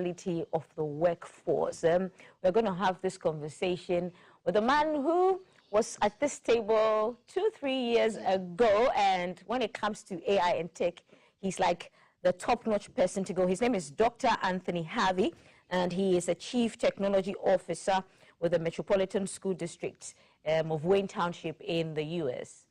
of the workforce. We're going to have this conversation with a man who was at this table 2-3 years ago, and when it comes to AI and tech, he's like the top-notch person to go. His name is Dr. Anthony Harvey, and he is a Chief Technology Officer with the Metropolitan School District of Wayne Township in the U.S.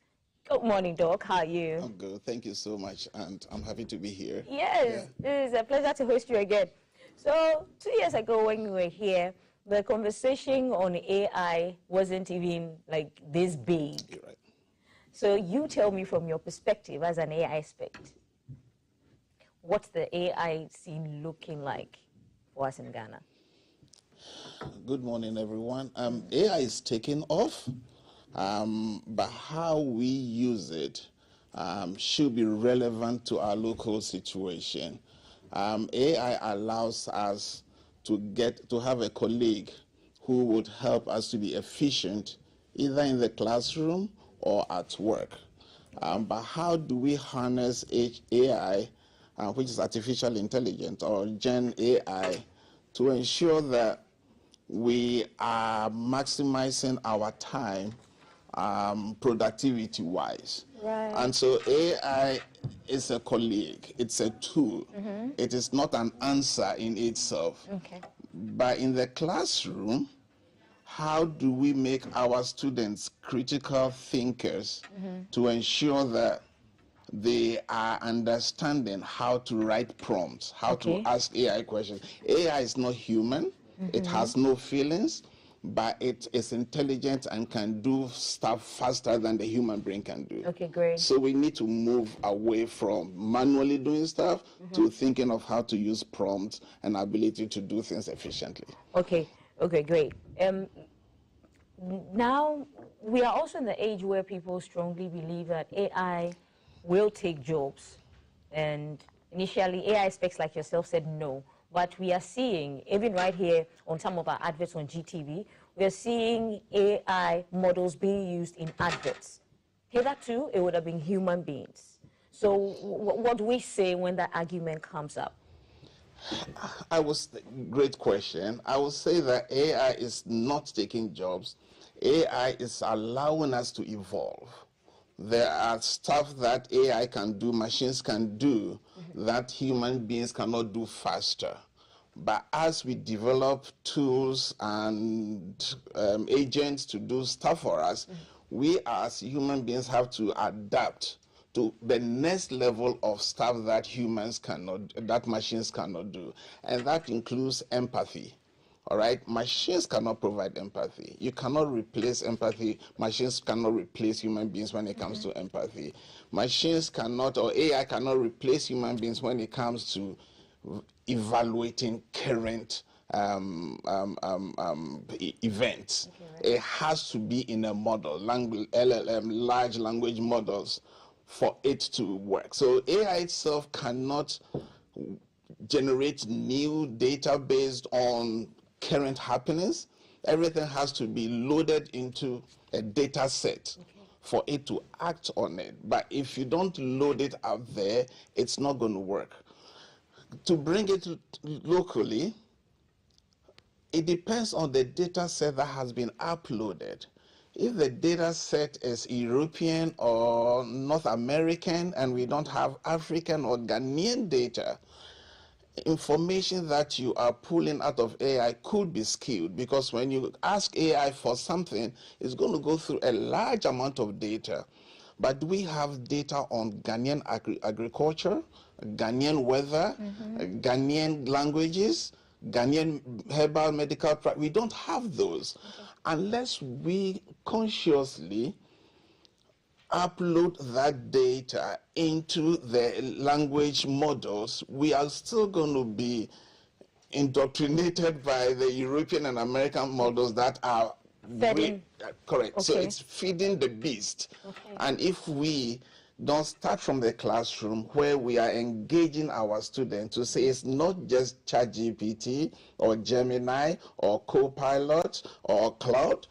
Good morning, Doc. How are you? I'm good. Thank you so much, and I'm happy to be here. Yes, yeah. It is a pleasure to host you again. So 2 years ago when we were here, the conversation on AI wasn't even like this big. You're right. So you tell me from your perspective as an AI expert, what's the AI scene looking like for us in Ghana? Good morning, everyone. AI is taking off, but how we use it should be relevant to our local situation. AI allows us to have a colleague who would help us to be efficient either in the classroom or at work. But how do we harness AI, which is artificial intelligence or Gen AI, to ensure that we are maximizing our time productivity-wise? Right. And so AI is a colleague, it's a tool. It is not an answer in itself. Okay. But in the classroom, how do we make our students critical thinkers to ensure that they are understanding how to write prompts, how to ask AI questions? AI is not human. It has no feelings, but it is intelligent and can do stuff faster than the human brain can do. Okay, great. So we need to move away from manually doing stuff to thinking of how to use prompts and ability to do things efficiently. Okay, great. Now, we are also in the age where people strongly believe that AI will take jobs. And initially, AI experts like yourself said no. But we are seeing, even right here on some of our adverts on GTV, we are seeing AI models being used in adverts. Hitherto, it would have been human beings. So what do we say when that argument comes up? Great question. I will say that AI is not taking jobs. AI is allowing us to evolve. There are stuff that AI can do, machines can do, that human beings cannot do faster. But as we develop tools and agents to do stuff for us, we as human beings have to adapt to the next level of stuff that that machines cannot do. And that includes empathy. All right, machines cannot provide empathy. You cannot replace empathy. Machines cannot replace human beings when it comes to empathy. Machines cannot, or AI cannot replace human beings when it comes to evaluating current events. Okay, right. It has to be in a model, LLM, large language models, for it to work. So AI itself cannot generate new data based on current happenings. Everything has to be loaded into a data set for it to act on it. But if you don't load it out there, it's not going to work. To bring it locally, it depends on the data set that has been uploaded. If the data set is European or North American and we don't have African or Ghanaian data, information that you are pulling out of AI could be skewed, because when you ask AI for something, it's going to go through a large amount of data. But we have data on Ghanaian agriculture, Ghanaian weather, Ghanaian languages, Ghanaian herbal medical practice. We don't have those unless we consciously upload that data into the language models. We are still going to be indoctrinated by the European and American models that are correct. So it's feeding the beast. And if we don't start from the classroom where we are engaging our students to say it's not just ChatGPT or Gemini or Copilot or Cloud,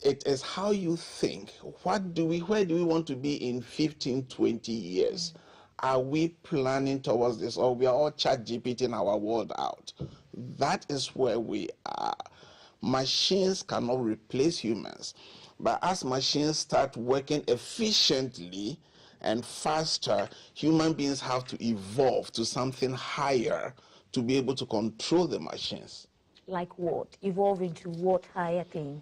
it is how you think. Where do we want to be in 15, 20 years? Are we planning towards this, or we are all ChatGPTing our world out? That is where we are. Machines cannot replace humans. But as machines start working efficiently and faster, human beings have to evolve to something higher to be able to control the machines. Like what? Evolve into what higher thing?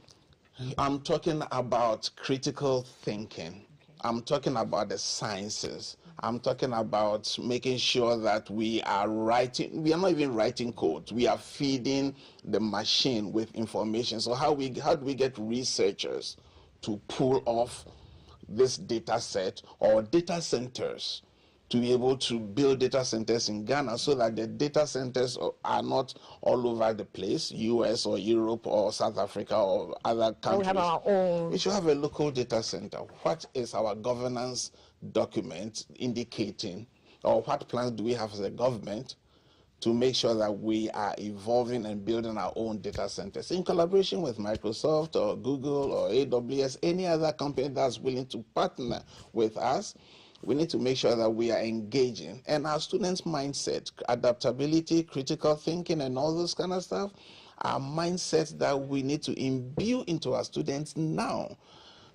I'm talking about critical thinking. Okay. I'm talking about the sciences. I'm talking about making sure that we are not even writing code. We are feeding the machine with information. So how do we get researchers to pull off this data set or data centers to be able to build data centers in Ghana so that the data centers are not all over the place, US or Europe or South Africa or other countries. We have our own. We should have a local data center. What is our governance document indicating, or what plans do we have as a government to make sure that we are evolving and building our own data centers in collaboration with Microsoft or Google or AWS, any other company that's willing to partner with us? We need to make sure that we are engaging. And our students' mindset, adaptability, critical thinking, and all those kind of stuff are mindsets that we need to imbue into our students now.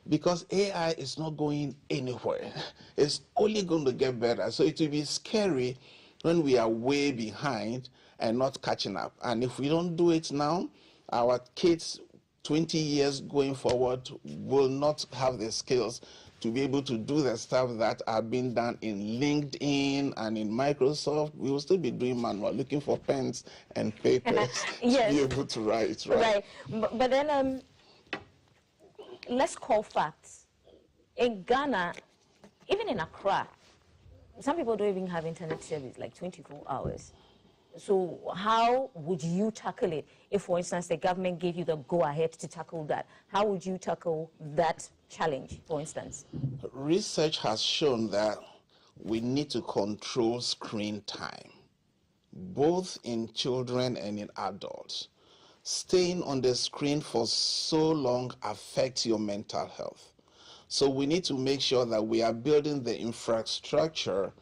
Because AI is not going anywhere. It's only going to get better. So it will be scary when we are way behind and not catching up. And if we don't do it now, our kids 20 years going forward will not have the skills to be able to do the stuff that are being done in LinkedIn and in Microsoft. We will still be doing manual, looking for pens and papers yes. to be able to write, right? But then let's call facts. In Ghana, even in Accra, some people don't even have internet service, like 24 hours. So how would you tackle it if, for instance, the government gave you the go-ahead to tackle that? How would you tackle that challenge, for instance? Research has shown that we need to control screen time, both in children and in adults. Staying on the screen for so long affects your mental health. So we need to make sure that we are building the infrastructure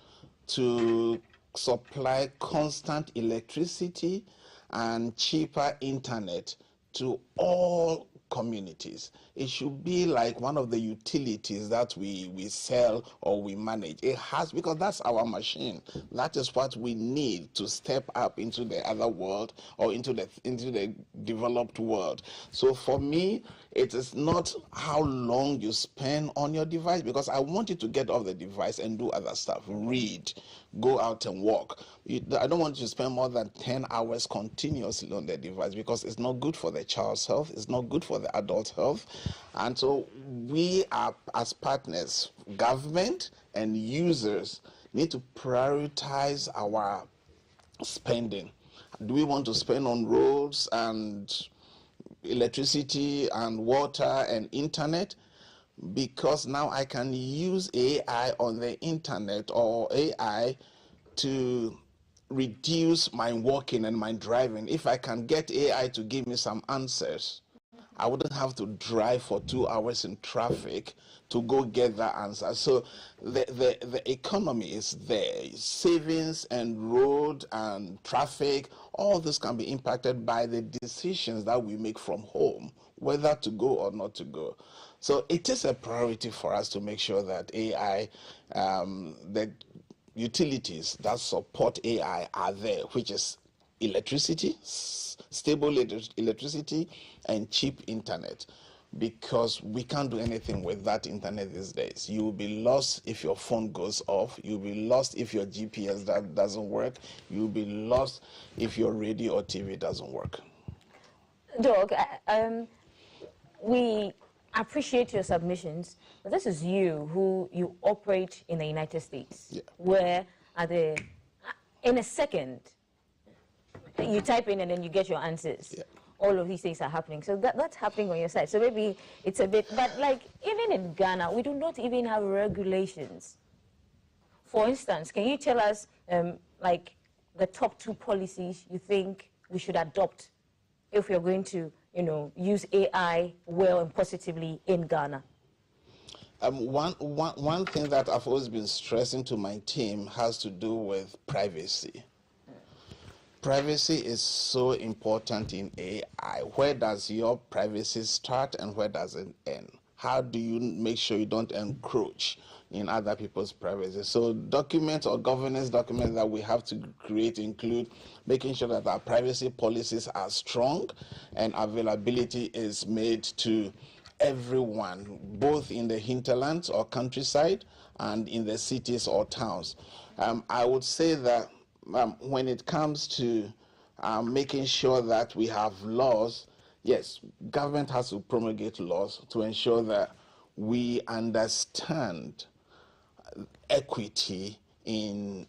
to supply constant electricity and cheaper internet to all communities. It should be like one of the utilities that we sell or we manage. It has, because that's our machine. That is what we need to step up into the other world or into the developed world. So for me, it is not how long you spend on your device, because I want you to get off the device and do other stuff. Read, go out and walk. I don't want you to spend more than 10 hours continuously on the device, because it's not good for the child's health, it's not good for the adult health. And so we are, as partners, government and users, need to prioritize our spending. Do we want to spend on roads and electricity and water and internet? Because now I can use AI on the internet or AI to reduce my walking and my driving. If I can get AI to give me some answers, I wouldn't have to drive for 2 hours in traffic to go get that answer. So the economy is there. Savings and road and traffic, all this can be impacted by the decisions that we make from home, whether to go or not to go. So it is a priority for us to make sure that AI, the utilities that support AI are there, which is electricity, stable electricity, and cheap internet, because we can't do anything with that internet these days. You will be lost if your phone goes off. You'll be lost if your GPS doesn't work. You'll be lost if your radio or TV doesn't work. Doug, we appreciate your submissions, but this is you operate in the United States, yeah, where in a second, you type in and then you get your answers. Yeah. All of these things are happening. So that's happening on your side. So maybe it's a bit, but like even in Ghana, we do not even have regulations. For instance, can you tell us like the top 2 policies you think we should adopt if we're going to, use AI well and positively in Ghana? One thing that I've always been stressing to my team has to do with privacy. Privacy is so important in AI. Where does your privacy start and where does it end? How do you make sure you don't encroach in other people's privacy? So documents or governance documents that we have to create include making sure that our privacy policies are strong and availability is made to everyone, both in the hinterlands or countryside and in the cities or towns. I would say that when it comes to making sure that we have laws, yes, government has to promulgate laws to ensure that we understand equity in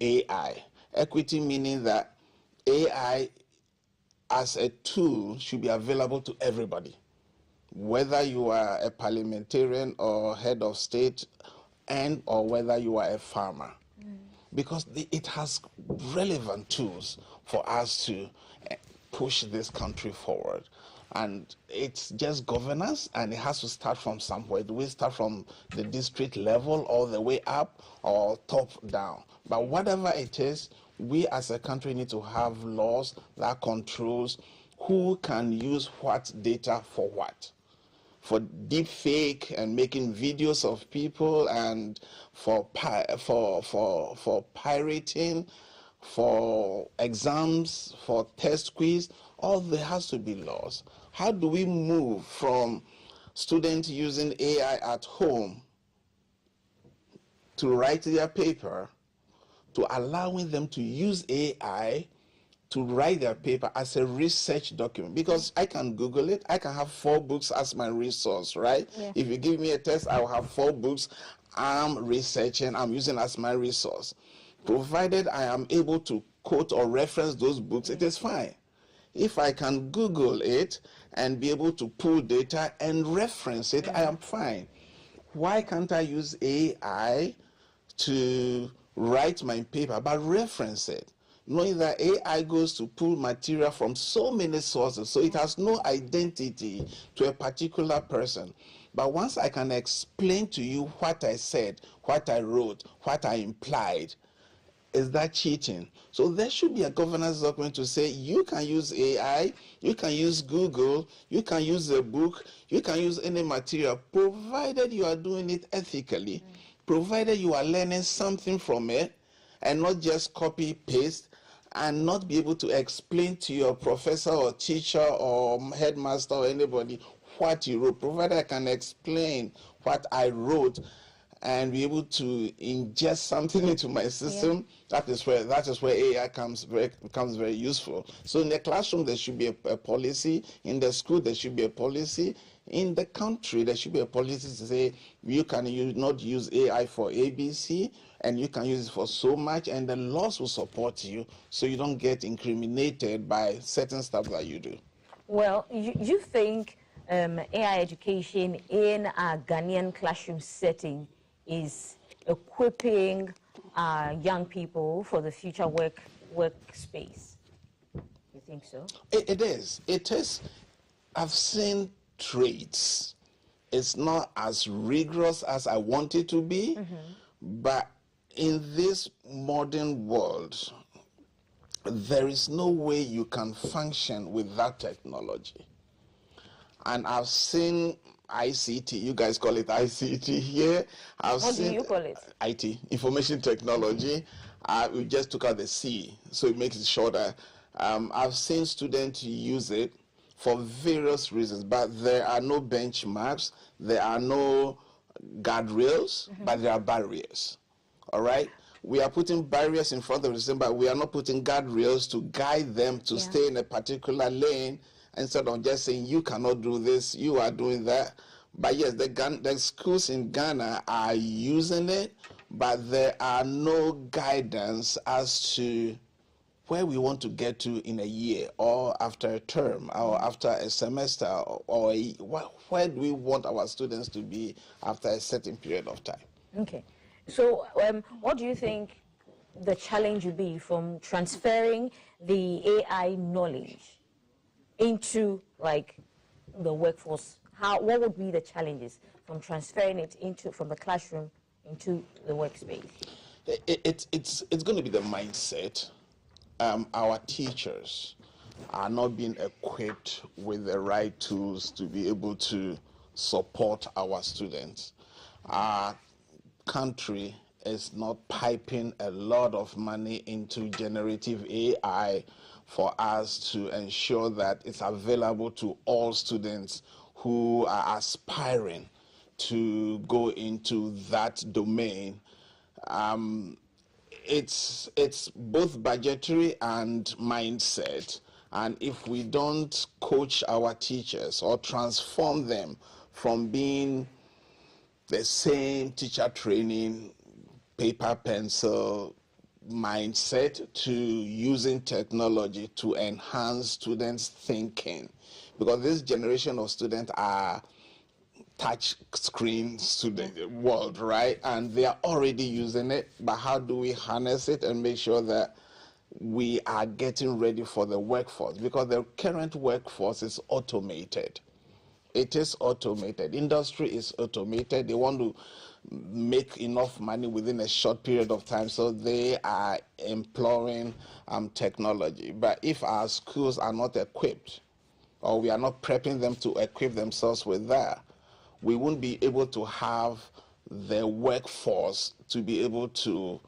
AI. Equity meaning that AI as a tool should be available to everybody, whether you are a parliamentarian or head of state and or whether you are a farmer. Because it has relevant tools for us to push this country forward. And it's just governance, and it has to start from somewhere. Do we start from the district level all the way up or top down? But whatever it is, we as a country need to have laws that controls who can use what data for what. For deep fake and making videos of people, and for pirating, for exams, for test quiz, all there has to be laws. How do we move from students using AI at home to write their paper to allowing them to use AI to write their paper as a research document? Because I can Google it. I can have 4 books as my resource, right? Yeah. If you give me a test, I will have 4 books I'm researching, I'm using as my resource. Provided I am able to quote or reference those books, it is fine. If I can Google it and be able to pull data and reference it, I am fine. Why can't I use AI to write my paper but reference it? Knowing that AI goes to pull material from so many sources, so it has no identity to a particular person. But once I can explain to you what I said, what I wrote, what I implied, is that cheating? So there should be a governance document to say you can use AI, you can use Google, you can use a book, you can use any material, provided you are doing it ethically, provided you are learning something from it, and not just copy paste, and not be able to explain to your professor or teacher or headmaster or anybody what you wrote. Provided I can explain what I wrote and be able to ingest something into my system, that is where AI becomes very useful. So in the classroom there should be a policy, in the school there should be a policy, in the country there should be a policy to say you can not use AI for ABC, and you can use it for so much, and the laws will support you so you don't get incriminated by certain stuff that you do. Well, you think AI education in a Ghanaian classroom setting is equipping young people for the future workspace? You think so? It is. It is. I've seen traits. It's not as rigorous as I want it to be, but in this modern world, there is no way you can function without technology. And I've seen ICT, you guys call it ICT here. What do you call it? IT, information technology. We just took out the C, so it makes it shorter. I've seen students use it for various reasons, but there are no benchmarks, there are no guardrails, but there are barriers. All right? We are putting barriers in front of the system, but we are not putting guardrails to guide them to stay in a particular lane, instead of just saying, you cannot do this, you are doing that. But yes, the schools in Ghana are using it, but there are no guidance as to where we want to get to in a year, or after a term, or after a semester, or where do we want our students to be after a certain period of time. Okay. So what do you think the challenge would be from transferring the AI knowledge into like the workforce? What would be the challenges from transferring it from the classroom into the workspace? It's going to be the mindset our teachers are not being equipped with the right tools to be able to support our students. Our country is not piping a lot of money into generative AI for us to ensure that it's available to all students who are aspiring to go into that domain. It's both budgetary and mindset, and if we don't coach our teachers or transform them from being the same teacher training, paper pencil mindset to using technology to enhance students' thinking, because this generation of students are touch screen student world, right? And they are already using it, but how do we harness it and make sure that we are getting ready for the workforce? Because the current workforce is automated. It is automated. Industry is automated. They want to make enough money within a short period of time, so they are employing technology. But if our schools are not equipped, or we are not prepping them to equip themselves with that, we won't be able to have the workforce to be able to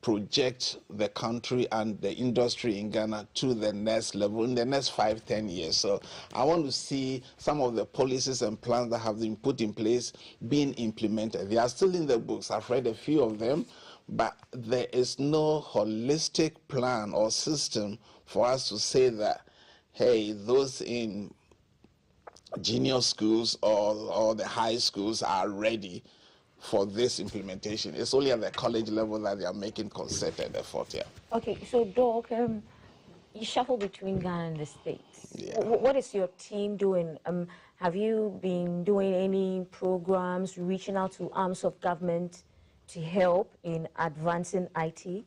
project the country and the industry in Ghana to the next level in the next 5-10 years. So I want to see some of the policies and plans that have been put in place being implemented. They are still in the books. I've read a few of them, but there is no holistic plan or system for us to say that, hey, those in junior schools or the high schools are ready for this implementation. It's only at the college level that they are making concerted effort here. Okay, so Doc, you shuffle between Ghana and the States. Yeah. What is your team doing? Have you been doing any programs, reaching out to arms of government to help in advancing IT?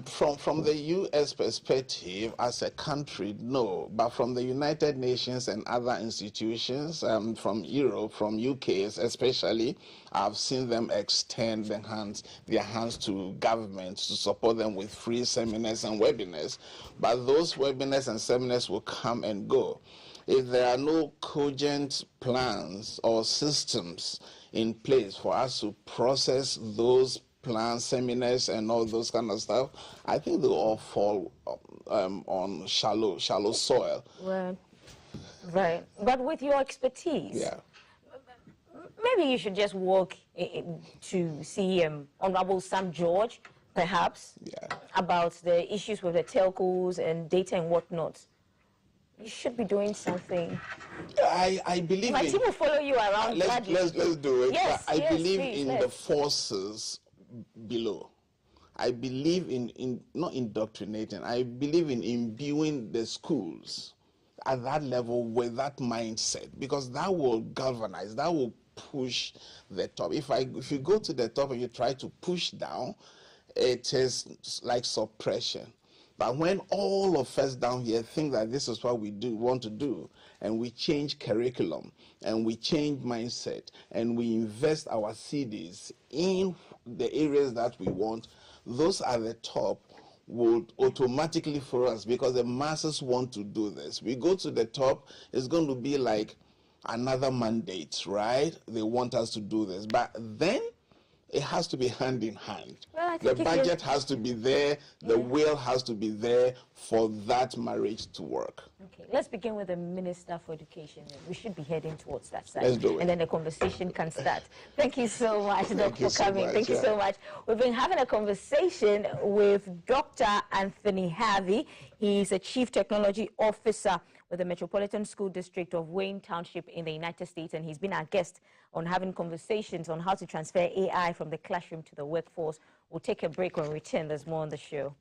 From the U.S. perspective, as a country, no. But from the United Nations and other institutions, from Europe, from UK especially, I've seen them extend their hands to governments to support them with free seminars and webinars. But those webinars and seminars will come and go. If there are no cogent plans or systems in place for us to process those plans, seminars, and all those kind of stuff, I think they all fall on shallow soil. Right, right. But with your expertise, Yeah. maybe you should just walk to see Honorable Sam George, perhaps, about the issues with the telcos and data and whatnot. You should be doing something. I believe My team will follow you around. Let's do it. Yes, but I believe please, in the forces below. I believe in not indoctrinating. I believe in imbuing the schools at that level with that mindset, because that will galvanize, that will push the top. If you go to the top and you try to push down, it is like suppression. But when all of us down here think that this is what we want to do, and we change curriculum, and we change mindset, and we invest our CDs in the areas that we want, those at the top would automatically for us, because the masses want to do this. We go to the top, it's going to be like another mandate, right? They want us to do this. But then it has to be hand in hand. Well, the budget has to be there, the will has to be there for that marriage to work. Okay, let's begin with the Minister for Education. We should be heading towards that side. Let's do it. And then the conversation can start. Thank you so much, Doc, for coming. Thank you so much. We've been having a conversation with Dr. Anthony Harvey. He's a Chief Technology Officer with the Metropolitan School District of Wayne Township in the United States, and he's been our guest on having conversations on how to transfer AI from the classroom to the workforce. We'll take a break. When we return, there's more on the show.